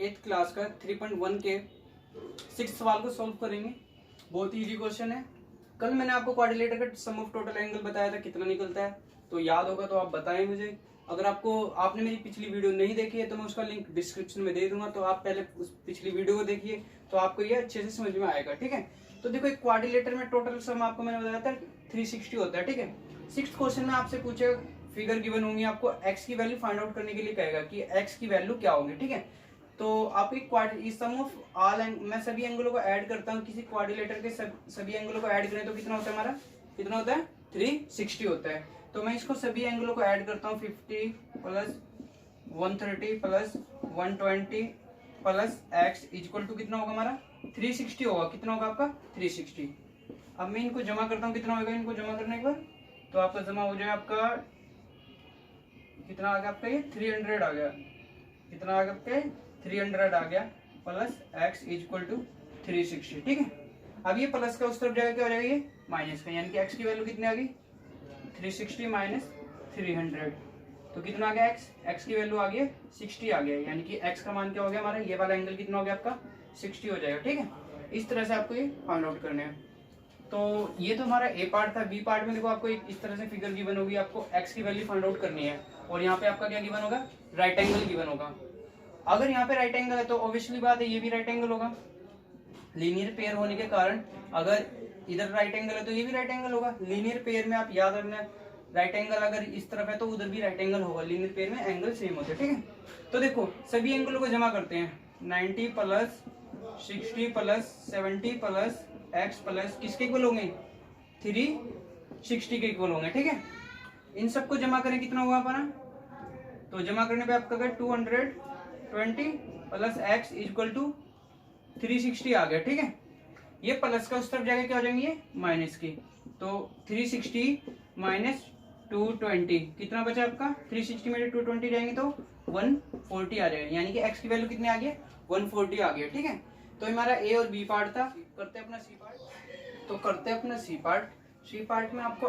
8th class का 3.1 के 6 सवाल को सॉल्व करेंगे। बहुत ही इजी क्वेश्चन है। कल मैंने आपको क्वाड्रिलेटर का सम ऑफ टोटल एंगल बताया था कितना निकलता है, तो याद होगा तो आप बताएं मुझे। अगर आपने मेरी पिछली वीडियो नहीं देखी है तो मैं उसका लिंक डिस्क्रिप्शन में दे दूंगा, तो आप पहले उस पिछली वीडियो को देखिए तो आपको ये अच्छे से समझ में आएगा। ठीक है, तो देखो एक क्वाड्रिलेटर में टोटल सम आपको मैंने बताया था 360 होता है। ठीक है, 6th क्वेश्चन में आपसे पूछेगा, फिगर गिवन होंगी, आपको x की वैल्यू फाइंड आउट करने के लिए कहेगा कि x की वैल्यू क्या होगी। ठीक है, तो आप एक सम ऑफ ऑल मैं सभी एंगलों को ऐड करता हूँ, किसी क्वाड्रिलेटर के सभी एंगलों को ऐड करें तो कितना होता है हमारा, कितना होता है 360 होता है। तो मैं इसको सभी एंगलों को ऐड करता हूँ, 50 plus 130 plus 120 plus x equal to कितना होगा हमारा 360 होगा। कितना होगा आपका 360। अब मैं इनको जमा करता हूँ, कितना होगा इनको जमा करने के बाद, तो आपका जमा हो जाए आपका कितना आ गया आपका ये 300 आ गया। कितना आ गया आपके 300 आ गया प्लस x इक्वल टू 360। ठीक है, अब ये प्लस का उस तरफ जाएगा क्या हो जाएगा ये माइनस का, यानी कि x की वैल्यू कितनी आ गई 360 माइनस 300, तो कितना आ गया x की वैल्यू आ गई 60 आ गया, यानी कि x का मान क्या हो गया हमारा, ये वाला एंगल कितना हो गया आपका 60 हो जाएगा। ठीक है, इस तरह से आपको ये फाइंड आउट करने हैं। तो ये तो हमारा ए पार्ट था। बी पार्ट में देखो आपको एक इस तरह से फिगर गिवन होगी, आपको x की वैल्यू फाइंड आउट करनी है और यहाँ पे आपका क्या गिवन होगा, राइट एंगल गिवन होगा। अगर यहाँ पे राइट एंगल है तो ऑब्वियसली बात है ये भी राइट एंगल होगा, लीनियर पेयर होने के कारण। अगर इधर राइट एंगल है तो ये भी राइट एंगल होगा। लीनियर पेयर में आप याद रखना, राइट एंगल अगर इस तरफ है तो उधर भी राइट एंगल होगा। लीनियर पेयर में एंगल सेम होते हैं। ठीक है, तो देखो सभी एंगलों को जमा करते हैं, 90 plus 60 plus 70 plus x plus किसके इक्वल होंगे 360 के इक्वल होंगे। ठीक है, इन सबको जमा करें कितना होगा हमारा, तो जमा करने पे आपका 220 प्लस x इक्वल टू 360 आ गया। ठीक है, ये प्लस का उस तरफ जाएगा क्या हो जाएंगे ये माइनस की, तो 360 माइनस 220 कितना बचा आपका 360 में 220 जाएंगे तो 140 आ जाएगा, यानी कि x की वैल्यू कितनी आ गई 140 आ गया। ठीक है, तो हमारा ए और बी पार्ट था। करते हैं अपना सी पार्ट, तो करते हैं अपना सी पार्ट। सी पार्ट में आपको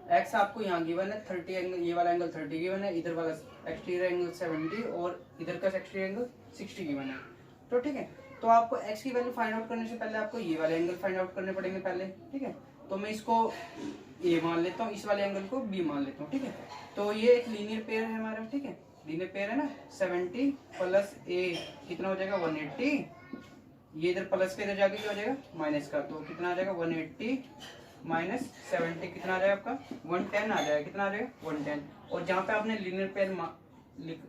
x आपको यहाँ गिवन है 30 एंगल, ये वाला एंगल 30 गिवन है, इधर वाला एक्सटीरियर एंगल 70 और इधर का एक्सटीरियर एंगल 60 गिवन है। तो ठीक है, तो आपको x की वैल्यू फाइंड आउट करने से पहले आपको ये वाले एंगल फाइंड आउट करने पड़ेंगे पहले। ठीक है, तो मैं इसको a मान लेता हूँ, इस वाले एंगल को b मान लेता हूँ। ठीक है, तो ये एक लीनियर पेयर है हमारा। ठीक है, लीनियर पेयर है ना, 70 प्लस a कितना हो जाएगा 180, ये इधर प्लस के इधर जाके क्या हो जाएगा माइनस का, तो कितना आ जाएगा 180 माइनस 70 कितना आ जाएगा आपका 110 आ जाएगा। कितना आ जाएगा 110, और जहाँ पे आपने लीनियर पेयर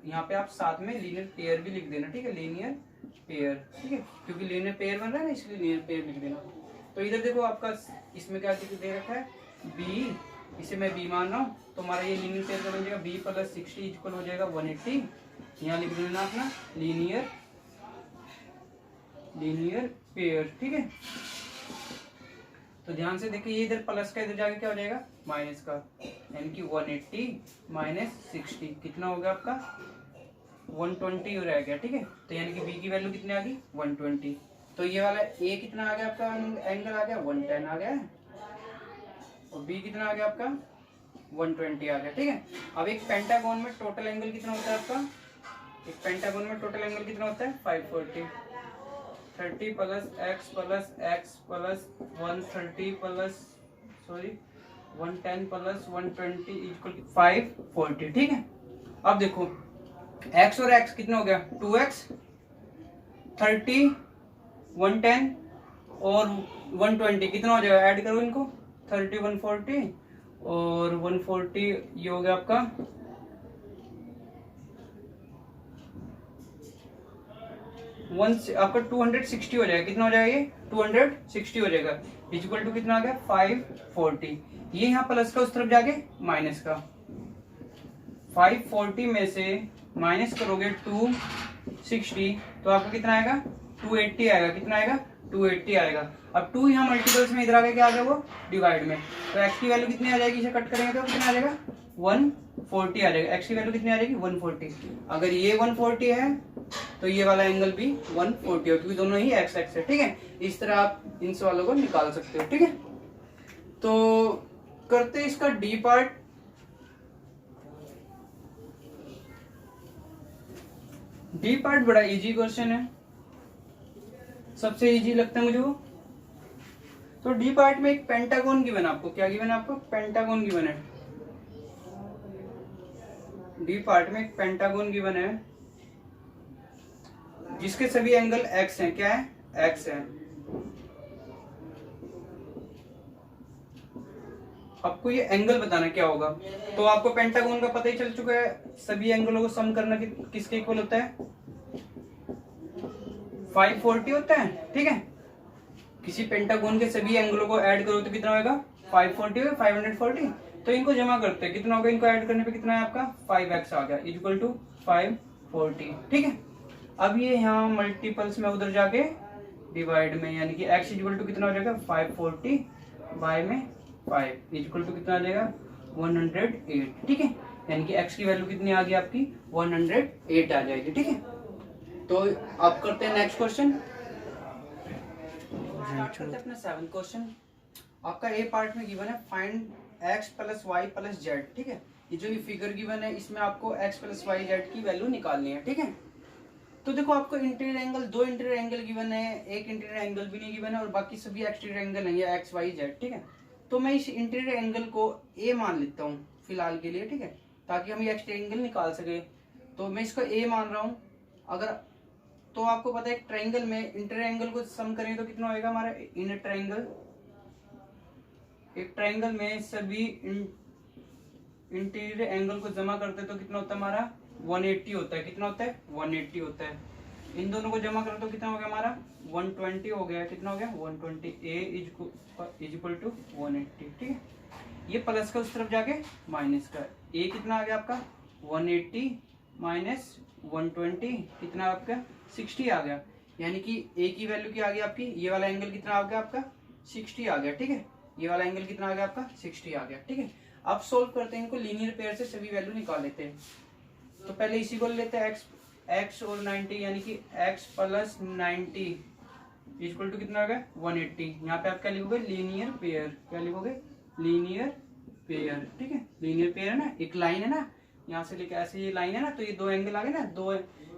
यहाँ पे आप साथ में लीनियर पेयर भी लिख देना। ठीक है, लीनियर पेयर। ठीक है, क्योंकि लीनियर पेयर बन रहा है ना इसलिए लीनियर पेयर लिख देना। तो इधर देखो आपका इसमें क्या दे रखा है b, इसे मैं b मान रहा हूँ, तो हमारा ये लीनियर पेयर का बन जाएगा b प्लस 60 इक्वल हो जाएगा 180, यहाँ लिख देना अपना लीनियर पेयर। ठीक है, तो ध्यान से देखिए ये इधर प्लस का इधर जाके क्या हो जाएगा माइनस का, यानी कि 180 माइनस 60 कितना हो गया आपका 120 रह गया। ठीक है, तो यानी कि b की वैल्यू कितनी आ गई 120, तो ये वाला a कितना आ गया आपका एंगल आ गया 110 आ गया, और b कितना आ गया आपका 120 आ गया। ठीक है, अब एक पेंटागन में टोटल एंगल कितना होता है आपका, एक पेंटागन में टोटल एंगल कितना होता है 540, 30 plus x plus 130 plus 110 plus 120 equal 540। ठीक है, अब देखो x और x कितना हो गया 2x, 30 110 और 120 कितना हो जाएगा, ऐड करो इनको 30 140 और 140 ये हो गया आपका आपका 260 हो जाएगा। कितना हो जाएगा ये 260 हो जाएगा, इक्वल टू कितना आ गया 540। ये यहाँ प्लस का उस तरफ जाके माइनस का, 540 में से माइनस करोगे 260 तो आपको कितना आएगा 280 आएगा। कितना आएगा 280 आएगा। अब 2 यहाँ मल्टीपल्स में इधर आगे क्या आ गया वो डिवाइड में, तो x की वैल्यू कितनी आ जाएगी, इसे कट करेंगे तो कितना आ जाएगा 140 आ जाएगा। x की वैल्यू कितनी आ जाएगी 140। अगर ये 140 है तो ये वाला एंगल भी 140 हो, क्योंकि दोनों ही x x है। ठीक है, इस तरह आप इन सवालों को निकाल सकते हो। ठीक है, तो करते इसका डी पार्ट। डी पार्ट बड़ा इजी क्वेश्चन है, सबसे इजी लगता है मुझे वो। तो डी पार्ट में एक पेंटागन गिवन है आपको, क्या गिवन है आपको? पेंटागन गिवन है। डी पार्ट में एक पेंटागन गिवन है जिसके सभी एंगल एक्स हैं। क्या है? एक्स है। आपको ये एंगल बताना क्या होगा। तो आपको पेंटागन का पता ही चल चुका है, सभी एंगलों को सम करना किसके इक्वल होता है? 540 होता है। ठीक है, किसी पेंटागन के सभी एंगलों को ऐड करो तो कितना होगा? 540 है, 540। तो इनको जमा करते हैं, कितना होगा? इनको ऐड करने पे कितना है आपका? 5x आ गया इक्वल टू 540। ठीक है, अब ये यहाँ मल्टीपल्स में उधर जाके डिवाइड में, यानी कि x इक्वल टू कितना हो जाएगा? 540 बाय में 5 इक्वल टू कितना आ जाएगा? 108। ठीक है, यानी कि x की वैल्यू कितनी आ गई आपकी? 108 आ जाएगी। ठीक है, तो आप करते हैं नेक्स्ट क्वेश्चन। अपना 7th क्वेश्चन आपका ए पार्ट में गिवन है find x plus y plus z. ठीक है, ये जो ये फिगर गिवन है इसमें आपको x प्लस वाई जेड की वैल्यू निकालनी है। ठीक है, तो देखो आपको इंटीरियर एंगल, दो इंटीरियर एंगल गिवन है, एक इंटीरियर एंगल भी नहीं गिवन है और बाकी सभी एक्सटीरियर एंगल है, या एक्स वाई जेड। ठीक है, तो मैं इस इंटीरियर एंगल को ए मान लेता हूँ फिलहाल के लिए। ठीक है, ताकि हम ये एक्सटीरियर एंगल निकाल सके, तो मैं इसको ए मान रहा हूँ। अगर तो आपको पता है एक ट्रायंगल में इंटीरियर एंगल को सम करें तो कितना होएगा हमारा इनर ट्रायंगल। एक ट्रायंगल में सभी इंटीरियर एंगल को जमा करते तो कितना होता है हमारा? 180 होता है। कितना होता है? 180 होता है। इन दोनों को जमा करो तो कितना हो गया हमारा? 120 हो गया। कितना हो गया? 120। ए इज इक्वल टू 180। ठीक है, ये प्लस का उस तरफ जाके माइनस का, ए कितना आ गया आपका? 180 माइनस 120 कितना आपका? 60 आ गया। यानी कि ए की वैल्यू क्या आ गई आपकी? ये वाला एंगल कितना आ गया आपका? 60 आ गया। ठीक है, ये वाला एंगल कितना आ गया आपका? 60 आ गया। ठीक है, अब सोल्व करते हैं इनको, लीनियर पेयर से सभी वैल्यू निकाल लेते हैं। तो पहले इसी को लेते हैं x और 90, यानी कि x प्लस 90 इक्वल टू कितना आ गया? 180। यहाँ पे आप क्या लिखोगे? Linear pair. क्या लिखोगे? Linear pair. ठीक है, लीनियर पेयर है ना, एक लाइन है ना, यहाँ से लेकर ऐसे ये लाइन है ना, तो ये दो एंगल आ गए ना, दो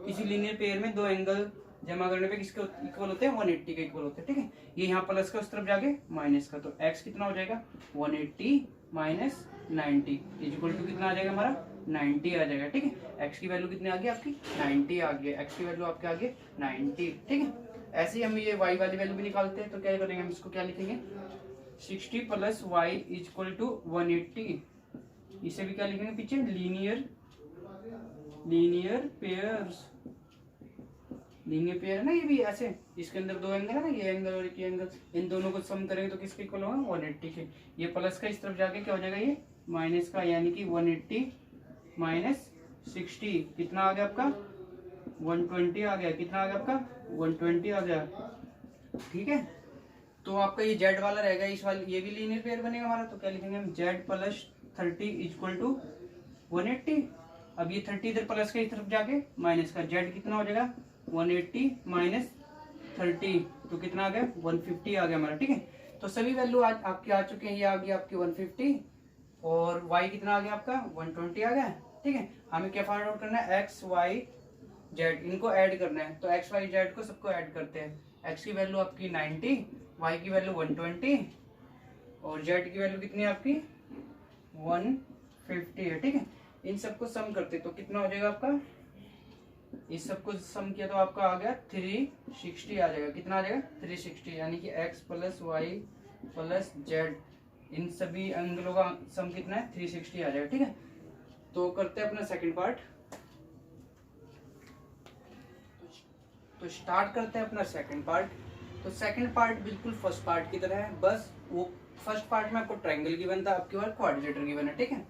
किसी लीनियर पेयर में दो एंगल जमा करने पे किसके इक्वल होते हैं? 180 के इक्वल होते हैं। ठीक है, ये यहाँ प्लस का उस तरफ जाके माइनस का, तो x कितना हो जाएगा? 180 माइनस 90 इक्वल टू कितना आ जाएगा हमारा? 90 आ जाएगा। ठीक है, x की वैल्यू कितनी आ गई आपकी? 90 आ गई। x की वैल्यू आपके आ गई 90। ठीक है, ऐसे ही हम ये y वाली वैल्यू भी निकालते हैं, तो क्या करेंगे हम इसको? क्या लिखेंगे? 60 प्लस वाई इक्वल टू 180। इसे भी क्या लिखेंगे पीछे? Linear pairs. लीनियर पेयर है ना ये भी, ऐसे इसके अंदर दो एंगल है ना, ये एंगल और ये एंगल, इन दोनों को सम करेंगे तो किसके इक्वल होगा? 180 के। ये प्लस का इस तरफ जाके क्या हो जाएगा? ये माइनस का, यानी कि 180 माइनस 60 कितना आ गया आपका? 120 आ गया। कितना आ गया आपका? 120 आ गया। ठीक है, तो आपका ये जेड वाला रहेगा, इस वाले ये भी लीनियर पेयर बनेगा हमारा, तो क्या लिखेंगे हम? Z plus 30 equal to 180। अब ये 30 इधर प्लस का इस तरफ जाके माइनस का, जेड कितना हो जाएगा? 180 माइनस 30 तो कितना आ गया? 150 आ गया हमारा। ठीक है, तो सभी वैल्यू आज आपकी आ चुके हैं। ये आ गई आपकी 150 और y कितना आ गया आपका? 120 आ गया। ठीक है, हमें क्या फाइंड आउट करना है? x y z, इनको ऐड करना है, तो x y z को सबको ऐड करते हैं। x की वैल्यू आपकी 90, y की वैल्यू 120 और z की वैल्यू कितनी है आपकी? 150 है। ठीक है, इन सबको सम करते तो कितना हो जाएगा आपका? इस सबको सम किया तो आपका आ गया 360 आ जाएगा। कितना आ जाएगा? 360, यानी कि x plus y plus z, इन सभी एंगलों का सम कितना है? 360 आ जाएगा। ठीक है, तो करते हैं अपना सेकंड पार्ट। तो स्टार्ट करते हैं अपना सेकंड पार्ट। तो सेकंड पार्ट बिल्कुल फर्स्ट पार्ट की तरह है, बस वो फर्स्ट पार्ट में आपको ट्रायंगल गिवन था, आपकी बार क्वाड्रिलेटर गिवन है। ठीक है,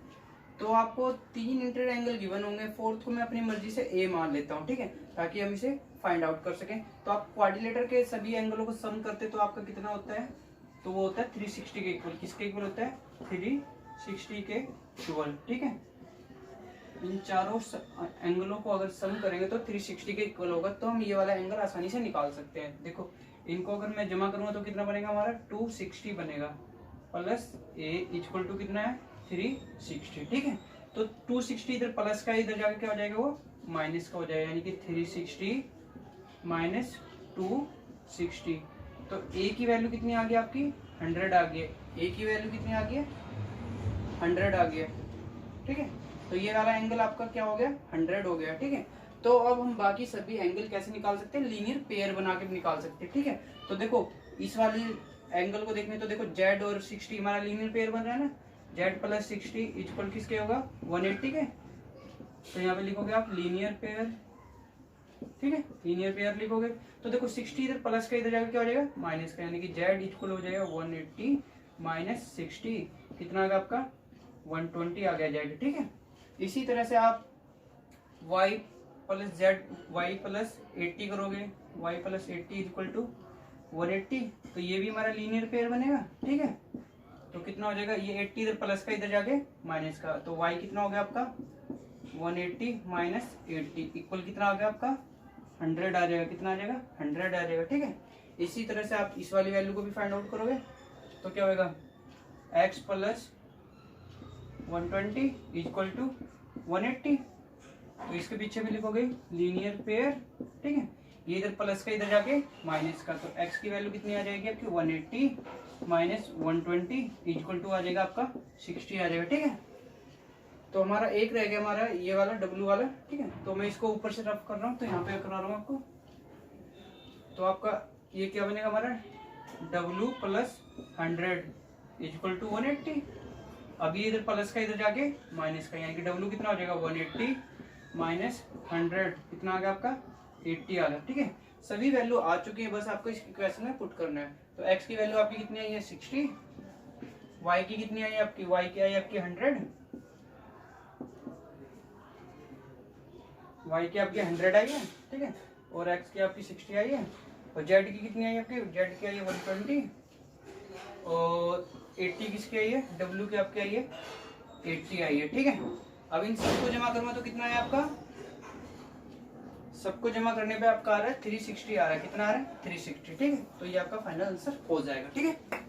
तो आपको 3 इंटीरियर एंगल गिवन होंगे, फोर्थ को मैं अपनी मर्जी से ए मान लेता हूँ। ठीक है, ताकि हम इसे फाइंड आउट कर सकें। तो आप क्वाड्रिलेटर के सभी एंगलों को सम करते तो आपका कितना होता है? तो वो होता है 360 के इक्वल। किसके इक्वल होता है? 360 के इक्वल। ठीक है, इन चारों एंगलों को अगर सम करेंगे तो 360 के इक्वल होगा, तो हम ये वाला एंगल आसानी से निकाल सकते हैं। देखो इनको अगर मैं जमा करूंगा तो कितना बनेगा हमारा? 260 बनेगा, प्लस ए इक्वल टू कितना है? 360। ठीक है, तो 260 इधर प्लस का, इधर जाके क्या हो जाएगा? वो माइनस का हो जाएगा, यानी कि 360 माइनस 260। तो ए की वैल्यू कितनी आ गई आपकी 100 आ गई है। ए की वैल्यू कितनी आ गई है 100 आ गई है, ठीक है। तो ये वाला एंगल आपका क्या हो गया 100 हो गया, ठीक है। तो अब हम बाकी सभी एंगल कैसे निकाल सकते हैं, लीनियर पेयर बना के निकाल सकते हैं, ठीक है। तो देखो इस वाली एंगल को देखने तो देखो जेड और 60 हमारा लीनियर पेयर बन रहा है ना, जेड प्लस 60 इक्वल किसके होगा 180 के। तो यहाँ पे लिखोगे आप लीनियर पेयर, ठीक है, लीनियर पेयर लिखोगे। तो देखो 60 इधर प्लस का इधर जाकर क्या हो जाएगा माइनस का, यानी कि जेड इक्वल हो जाएगा 180 माइनस 60, कितना आ गया आपका 120 आ गया जेड, ठीक है। इसी तरह से आप y plus z y plus 80 करोगे, y प्लस 80 इक्वल टू 180, तो ये भी हमारा लीनियर पेयर बनेगा, ठीक है। तो कितना हो जाएगा ये 80 इधर प्लस का इधर जाके माइनस का, तो y कितना हो गया आपका 180 माइनस 80 इक्वल कितना आ गया आपका 100 आ जाएगा, कितना आ जाएगा 100 आ जाएगा, ठीक है। इसी तरह से आप इस वाली वैल्यू को भी फाइंड आउट करोगे तो क्या होगा x प्लस 120 इक्वल टू 180, तो इसके पीछे भी लिखोगे लीनियर पेयर, ठीक है। ये इधर प्लस का इधर जाके माइनस का, तो x की वैल्यू कितनी आ जाएगी आपकी 180 माइनस 120 इक्वल टू आ जाएगा आपका 60 आ जाएगा, ठीक है। तो हमारा एक रह गया हमारा ये वाला W वाला, ठीक है। तो मैं इसको ऊपर से रफ कर रहा हूँ, तो यहाँ पे करा रहा हूँ आपको। तो आपका ये क्या बनेगा हमारा W प्लस 100 इक्वल टू 180। अभी इधर प्लस का इधर जाके माइनस का, यानी कि W कितना हो जाएगा 180 माइनस 100, कितना आ गया आपका 80 आ गया, ठीक है। सभी वैल्यू आ चुकी है, बस आपको इस इक्वेशन में पुट करना है। तो x की वैल्यू आपकी कितनी आई है 60, y की कितनी आई आपकी, y की आई आपकी 100, y की आपकी 100 आई है, ठीक है, और x की आपकी 60 आई है, और z की कितनी आई आपकी, z की आई है 120, और 80 किसकी आई है w की आपकी आई है 80 आई है, ठीक है। अब इन सबको जमा करूंगा तो कितना है आपका, सबको जमा करने पे आपका आ रहा है 360 आ रहा है, कितना आ रहा है 360, ठीक है। तो ये आपका फाइनल आंसर हो जाएगा, ठीक है।